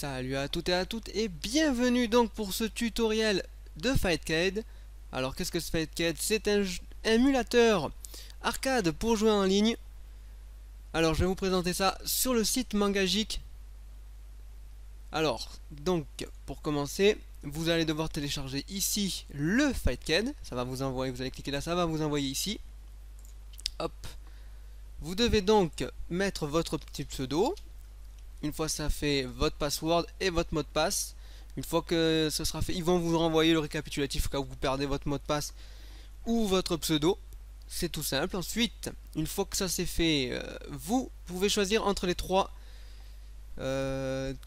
Salut à toutes et à toutes et bienvenue donc pour ce tutoriel de Fightcade. Alors qu'est-ce que ce Fightcade? C'est un émulateur arcade pour jouer en ligne. Alors je vais vous présenter ça sur le site Mangageek. Alors donc pour commencer, vous allez devoir télécharger ici le Fightcade. Ça va vous envoyer, vous allez cliquer là, ça va vous envoyer ici. Hop. Vous devez donc mettre votre petit pseudo. Une fois ça fait, votre password et votre mot de passe. Une fois que ce sera fait, ils vont vous renvoyer le récapitulatif au cas où vous perdez votre mot de passe ou votre pseudo. C'est tout simple. Ensuite, une fois que ça c'est fait, vous pouvez choisir entre les trois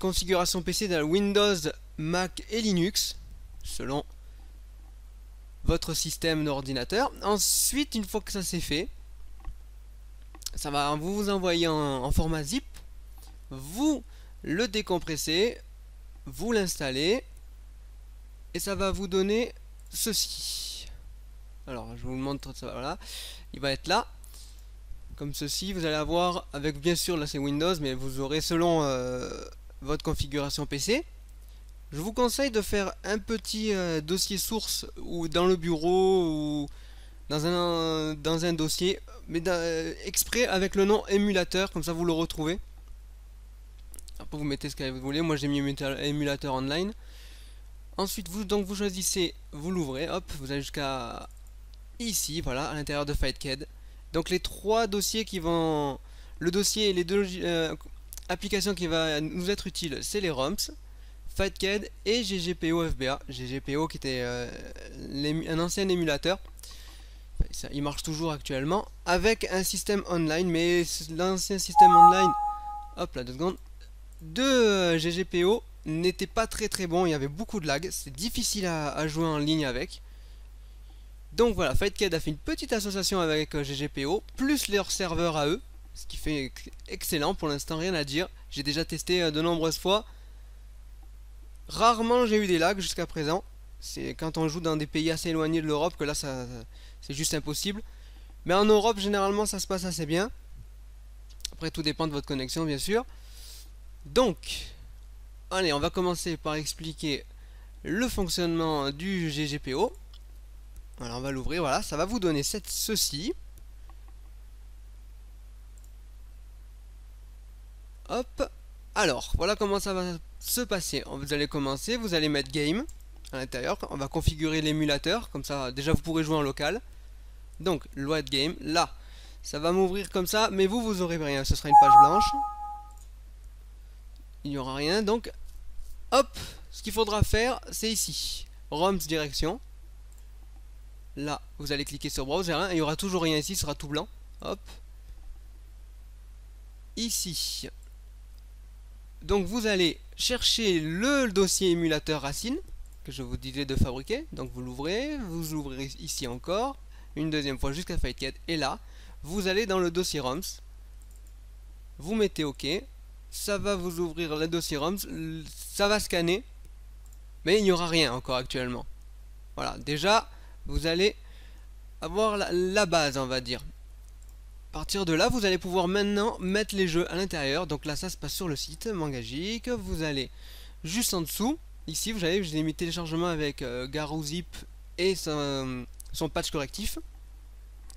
configurations PC de Windows, Mac et Linux, selon votre système d'ordinateur. Ensuite, une fois que ça c'est fait, ça va vous envoyer en format zip. Vous le décompressez, vous l'installez et ça va vous donner ceci. Alors je vous le montre, ça, voilà, il va être là comme ceci. Vous allez avoir avec, bien sûr là c'est Windows, mais vous aurez selon votre configuration PC. Je vous conseille de faire un petit dossier source ou dans le bureau ou dans un dossier, mais exprès avec le nom émulateur, comme ça vous le retrouvez. Après vous mettez ce que vous voulez, moi j'ai mis émulateur online. Ensuite vous choisissez, vous l'ouvrez, hop, vous allez jusqu'à ici, voilà, à l'intérieur de Fightcade. Donc les trois dossiers qui vont, le dossier et les deux applications qui va nous être utiles, c'est les ROMs, Fightcade et GGPO FBA. GGPO qui était un ancien émulateur. Ça, il marche toujours actuellement avec un système online, mais l'ancien système online, hop là 2 secondes, de GGPO n'était pas très bon, il y avait beaucoup de lag, c'est difficile à jouer en ligne avec. Donc voilà, Fightcade a fait une petite association avec GGPO, plus leur serveur à eux, ce qui fait excellent, pour l'instant rien à dire. J'ai déjà testé de nombreuses fois, rarement j'ai eu des lags jusqu'à présent. C'est quand on joue dans des pays assez éloignés de l'Europe que là c'est juste impossible. Mais en Europe généralement ça se passe assez bien. Après tout dépend de votre connexion bien sûr. Donc, allez, on va commencer par expliquer le fonctionnement du GGPO. Alors on va l'ouvrir, voilà, ça va vous donner ceci. Hop, alors, voilà comment ça va se passer. Vous allez commencer, vous allez mettre Game à l'intérieur. On va configurer l'émulateur, comme ça déjà vous pourrez jouer en local. Donc, Load Game, là, ça va m'ouvrir comme ça, mais vous aurez rien, ce sera une page blanche. Il n'y aura rien, donc hop, ce qu'il faudra faire c'est ici, ROMs direction. Là vous allez cliquer sur browser, hein, et il n'y aura toujours rien ici, ce sera tout blanc. Hop, ici, donc vous allez chercher le dossier émulateur racine que je vous disais de fabriquer. Donc vous l'ouvrez ici encore une deuxième fois jusqu'à Fightcade, et là vous allez dans le dossier ROMs, vous mettez OK. Ça va vous ouvrir le dossier ROMs, ça va scanner, mais il n'y aura rien encore actuellement. Voilà, déjà, vous allez avoir la base, on va dire. À partir de là, vous allez pouvoir maintenant mettre les jeux à l'intérieur. Donc là, ça se passe sur le site Mangageek. Vous allez juste en dessous, ici, vous avez, je l'ai mis téléchargement avec GarouZip et son patch correctif.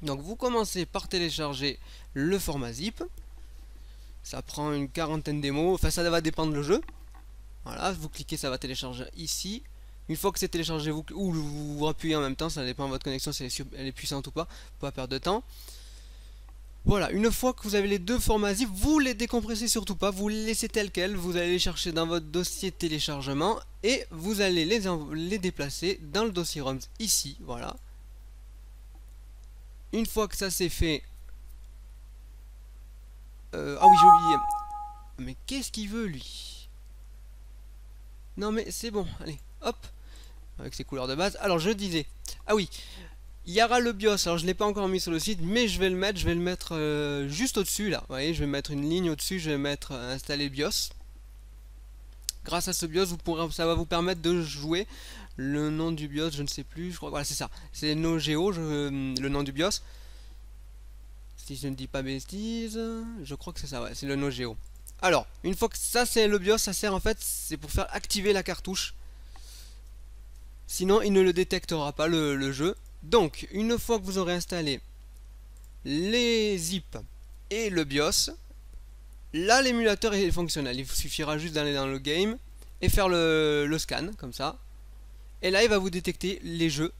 Donc vous commencez par télécharger le format zip. Ça prend une quarantaine de mots, enfin ça va dépendre le jeu. Voilà, vous cliquez, ça va télécharger ici. Une fois que c'est téléchargé, vous appuyez en même temps, ça dépend de votre connexion, si elle est puissante ou pas perdre de temps. Voilà, une fois que vous avez les deux formats zip, vous les décompressez surtout pas, vous les laissez tels quels, vous allez les chercher dans votre dossier de téléchargement et vous allez les déplacer dans le dossier ROMs ici, voilà. Une fois que ça c'est fait, ah oui j'ai oublié, mais qu'est-ce qu'il veut lui? Non mais c'est bon, allez, hop, avec ses couleurs de base. Alors je disais, ah oui, il y aura le BIOS, alors je ne l'ai pas encore mis sur le site, mais je vais le mettre juste au-dessus là. Vous voyez, je vais mettre une ligne au-dessus, je vais mettre installer BIOS. Grâce à ce BIOS, ça va vous permettre de jouer. Le nom du BIOS, je ne sais plus, je crois, voilà c'est ça, c'est NoGeo, le nom du BIOS. Si je ne dis pas bêtises, je crois que c'est ça, ouais, c'est le NoGeo. Alors, une fois que ça c'est le BIOS, ça sert en fait, c'est pour faire activer la cartouche. Sinon, il ne le détectera pas le jeu. Donc, une fois que vous aurez installé les zips et le BIOS, là l'émulateur est fonctionnel. Il vous suffira juste d'aller dans le game et faire le scan, comme ça. Et là, il va vous détecter les jeux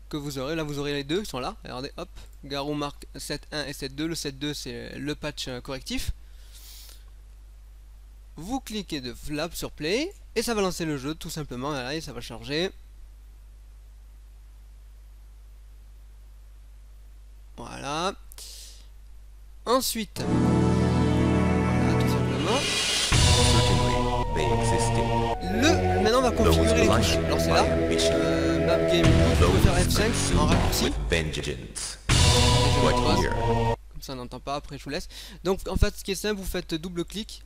que vous aurez. Là, vous aurez les deux qui sont là. Regardez, hop, Garou marque 7.1 et 7.2. Le 7.2, c'est le patch correctif. Vous cliquez de là sur play et ça va lancer le jeu tout simplement. Et là, ça va charger. Voilà. Ensuite, voilà, tout simplement. Maintenant, on va configurer les touches. Alors, c'est là. Map game, vous pouvez faire F5 en raccourci. Comme ça, on n'entend pas. Après, je vous laisse. Donc, en fait, ce qui est simple, vous faites double clic.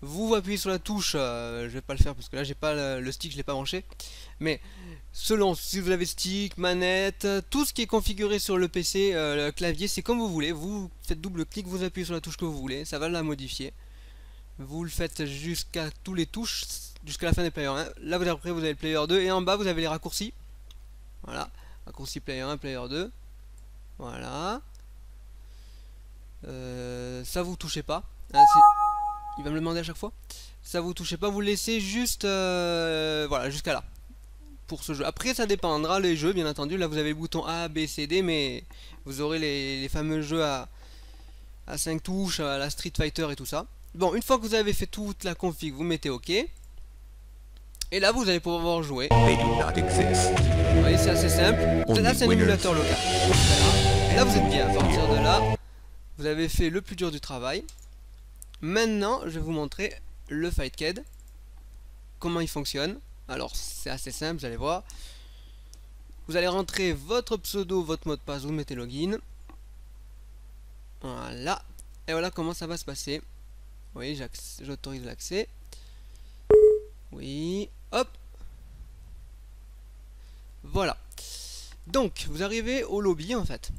Vous appuyez sur la touche. Je vais pas le faire parce que là, j'ai pas le stick, je l'ai pas branché. Mais selon si vous avez stick, manette, tout ce qui est configuré sur le PC, le clavier, c'est comme vous voulez. Vous faites double clic, vous appuyez sur la touche que vous voulez, ça va la modifier. Vous le faites jusqu'à tous les touches, jusqu'à la fin des player 1. Là, après, vous avez le player 2 et en bas, vous avez les raccourcis. Voilà, raccourci player 1, player 2. Voilà. Ça, vous touchez pas. Hein, il va me le demander à chaque fois. Ça, vous touchez pas, vous laissez juste, voilà, jusqu'à là. Pour ce jeu. Après ça dépendra les jeux bien entendu. Là vous avez le bouton A, B, C, D, mais vous aurez les fameux jeux à 5 touches, à la Street Fighter et tout ça. Bon, une fois que vous avez fait toute la config, vous mettez OK. Et là vous allez pouvoir jouer. Vous voyez, c'est assez simple. Là c'est un émulateur local. Et là vous êtes bien. À partir de là, vous avez fait le plus dur du travail. Maintenant je vais vous montrer le Fightcade. Comment il fonctionne. Alors c'est assez simple, vous allez voir. Vous allez rentrer votre pseudo, votre mot de passe, vous mettez login. Voilà. Et voilà comment ça va se passer. Oui, j'autorise l'accès. Oui, hop. Voilà. Donc vous arrivez au lobby en fait.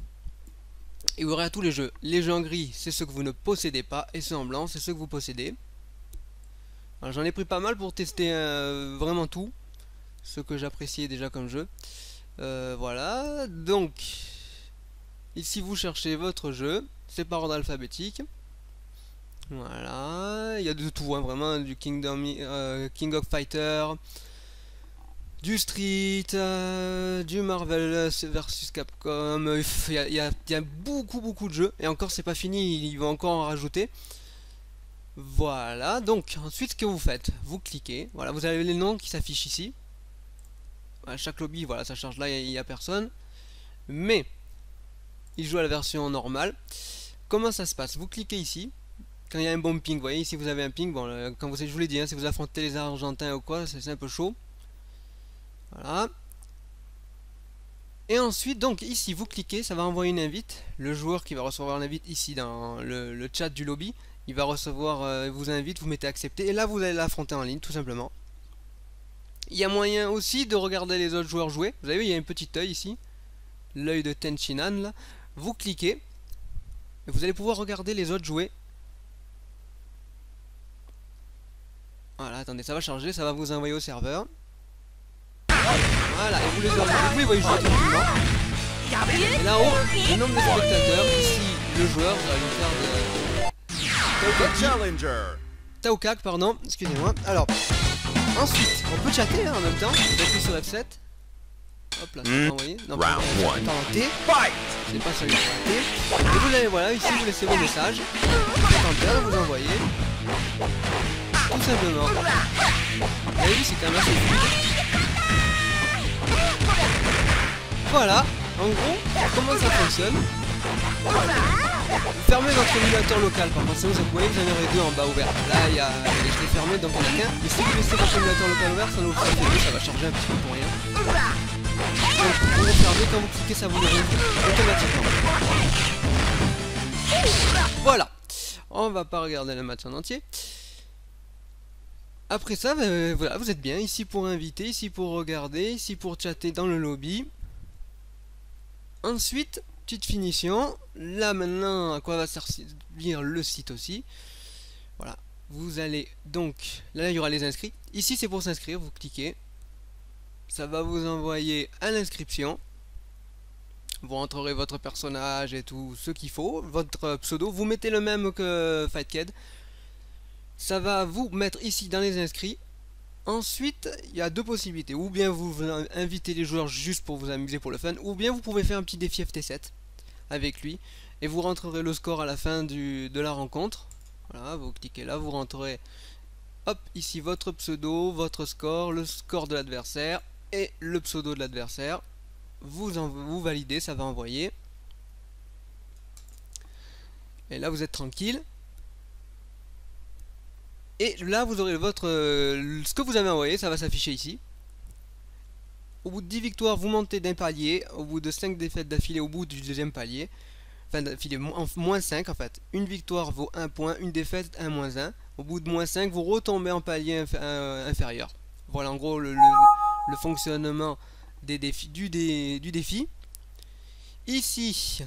Et vous aurez tous les jeux. Les jeux en gris, c'est ceux que vous ne possédez pas. Et ceux en blanc, c'est ceux que vous possédez. J'en ai pris pas mal pour tester vraiment tout, ce que j'appréciais déjà comme jeu. Voilà, donc ici vous cherchez votre jeu, c'est par ordre alphabétique. Voilà, il y a de tout, hein, vraiment, du King of Fighter, du Street, du Marvel vs Capcom. Il y a beaucoup de jeux, et encore c'est pas fini, il va encore en rajouter. Voilà, donc ensuite ce que vous faites, vous cliquez, voilà, vous avez les noms qui s'affichent ici. À chaque lobby, voilà, ça charge là, il n'y a personne. Mais, il joue à la version normale. Comment ça se passe? Vous cliquez ici, quand il y a un bon ping, vous voyez, ici vous avez un ping, bon, quand je vous l'ai dit, hein, si vous affrontez les Argentins ou quoi, c'est un peu chaud. Voilà. Et ensuite, donc ici, vous cliquez, ça va envoyer une invite. Le joueur qui va recevoir l'invite ici dans le chat du lobby, il va recevoir, vous invite, vous mettez accepter, et là vous allez l'affronter en ligne, tout simplement. Il y a moyen aussi de regarder les autres joueurs jouer. Vous avez vu, il y a un petit œil ici, l'œil de Tenchinan là. Vous cliquez, et vous allez pouvoir regarder les autres jouer. Voilà, attendez, ça va charger, ça va vous envoyer au serveur. Voilà, et vous les voyez jouer tranquillement. Et là-haut, le nombre de spectateurs, ici, le joueur, ça va lui faire de... Taokak, pardon, excusez-moi. Alors, ensuite, on peut chatter hein, en même temps. Vous appuyez sur F7. Hop là, c'est pas envoyé. Non, pas en T. C'est pas celui-là. T. Et vous allez, voilà, ici, vous laissez vos messages. Enter, vous envoyez. Tout simplement. Vous avez vu, c'est quand même assez fluide. Voilà, en gros, comment ça fonctionne. Vous fermez votre émulateur local, par contre, sinon vous voyez, vous en aurez deux en bas ouverts. Là, je l'ai fermé, donc il n'y en a qu'un. Mais si vous laissez votre émulateur local ouvert, ça nous fait deux, ça va charger un petit peu pour rien. Donc, vous le fermez, quand vous cliquez, ça vous le rouvre automatiquement. Voilà, on va pas regarder le match en entier. Après ça, voilà, vous êtes bien, ici pour inviter, ici pour regarder, ici pour chatter dans le lobby. Ensuite, petite finition, là maintenant à quoi va servir le site aussi. Voilà, Vous allez donc, là il y aura les inscrits. Ici c'est pour s'inscrire, vous cliquez. Ça va vous envoyer à l'inscription. Vous rentrerez votre personnage et tout ce qu'il faut, votre pseudo. Vous mettez le même que Fightcade. Ça va vous mettre ici dans les inscrits. Ensuite, il y a deux possibilités. Ou bien vous invitez les joueurs juste pour vous amuser pour le fun, ou bien vous pouvez faire un petit défi FT7 avec lui. Et vous rentrerez le score à la fin de la rencontre. Voilà, vous cliquez là, vous rentrez hop, ici votre pseudo, votre score, le score de l'adversaire et le pseudo de l'adversaire. Vous validez, ça va envoyer. Et là vous êtes tranquille. Et là vous aurez ce que vous avez envoyé, ça va s'afficher ici. Au bout de 10 victoires, vous montez d'un palier. Au bout de 5 défaites d'affilée, au bout du deuxième palier. Enfin d'affilée, moins 5 en fait. Une victoire vaut 1 point, une défaite 1 moins 1. Au bout de moins 5, vous retombez en palier inférieur. Voilà en gros le fonctionnement des défis, du défi. Ici,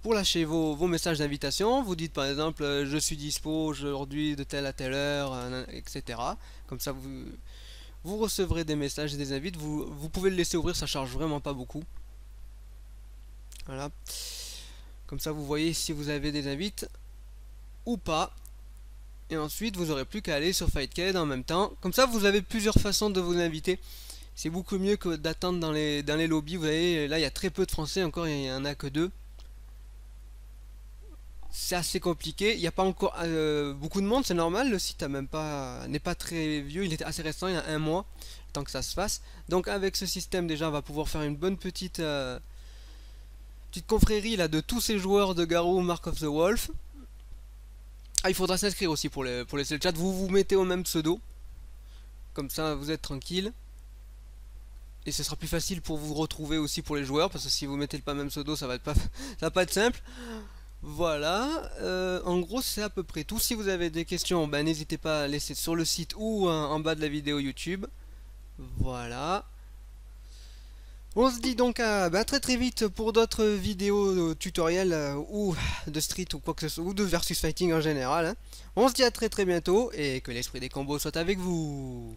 pour lâcher vos messages d'invitation, vous dites par exemple je suis dispo aujourd'hui de telle à telle heure, etc. Comme ça vous recevrez des messages et des invites. Vous pouvez le laisser ouvrir, ça charge vraiment pas beaucoup. Voilà. Comme ça vous voyez si vous avez des invites ou pas. Et ensuite vous aurez plus qu'à aller sur Fightcade en même temps. Comme ça vous avez plusieurs façons de vous inviter. C'est beaucoup mieux que d'attendre dans les lobbies. Vous voyez, là il y a très peu de français, encore il n'y en a que 2. C'est assez compliqué, il n'y a pas encore beaucoup de monde, c'est normal, le site n'est pas très vieux, il est assez récent, il y a 1 mois, tant que ça se fasse. Donc avec ce système déjà on va pouvoir faire une bonne petite confrérie là, de tous ces joueurs de Garou Mark of the Wolf. Ah, il faudra s'inscrire aussi pour laisser le chat, vous mettez au même pseudo, comme ça vous êtes tranquille. Et ce sera plus facile pour vous retrouver aussi pour les joueurs, parce que si vous mettez le pas même pseudo, ça va pas être simple. Voilà, en gros c'est à peu près tout. Si vous avez des questions, ben, n'hésitez pas à laisser sur le site ou en bas de la vidéo YouTube. Voilà. On se dit donc à très vite pour d'autres vidéos tutoriels ou de street ou quoi que ce soit, ou de versus fighting en général. Hein. On se dit à très bientôt et que l'esprit des combos soit avec vous.